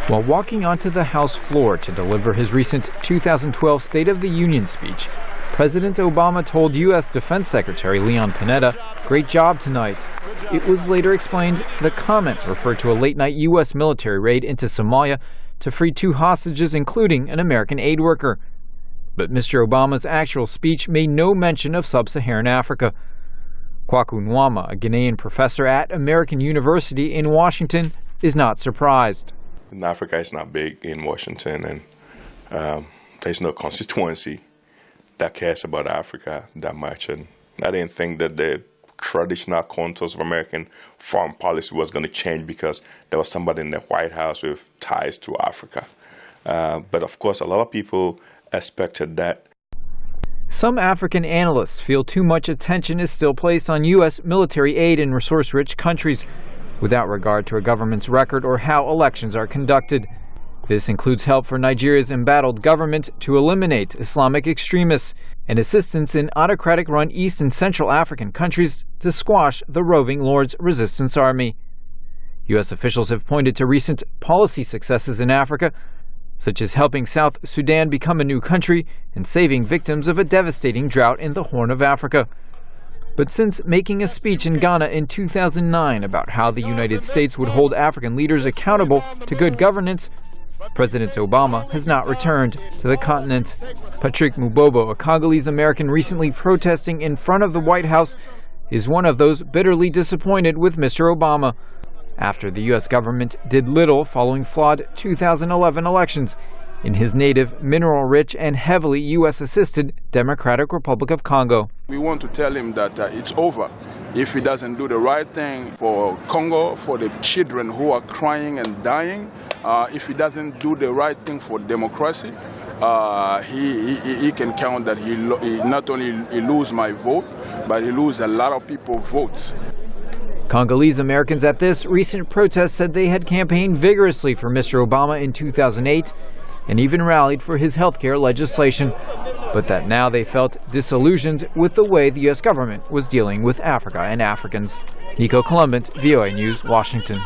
While walking onto the House floor to deliver his recent 2012 State of the Union speech, President Obama told U.S. Defense Secretary Leon Panetta, "Great job tonight." It was later explained the comment referred to a late-night U.S. military raid into Somalia to free 2 hostages, including an American aid worker. But Mr. Obama's actual speech made no mention of sub-Saharan Africa. Kwaku Nwama, a Ghanaian professor at American University in Washington, is not surprised. Africa is not big in Washington, and there's no constituency that cares about Africa that much. And I didn't think that the traditional contours of American foreign policy was going to change because there was somebody in the White House with ties to Africa. But of course, a lot of people expected that. Some African analysts feel too much attention is still placed on U.S. military aid in resource-rich countries, without regard to a government's record or how elections are conducted. This includes help for Nigeria's embattled government to eliminate Islamic extremists and assistance in autocratic-run East and Central African countries to squash the roving Lord's Resistance Army. U.S. officials have pointed to recent policy successes in Africa, such as helping South Sudan become a new country and saving victims of a devastating drought in the Horn of Africa. But since making a speech in Ghana in 2009 about how the United States would hold African leaders accountable to good governance, President Obama has not returned to the continent. Patrick Mubobo, a Congolese American recently protesting in front of the White House, is one of those bitterly disappointed with Mr. Obama. After the U.S. government did little following flawed 2011 elections in his native, mineral-rich and heavily U.S.-assisted Democratic Republic of Congo. We want to tell him that it's over if he doesn't do the right thing for Congo, for the children who are crying and dying. If he doesn't do the right thing for democracy, he can count that he not only lose my vote, but he lose a lot of people's votes. Congolese Americans at this recent protest said they had campaigned vigorously for Mr. Obama in 2008 and even rallied for his health care legislation, but that now they felt disillusioned with the way the U.S. government was dealing with Africa and Africans. Nico, Colombant, VOA News, Washington.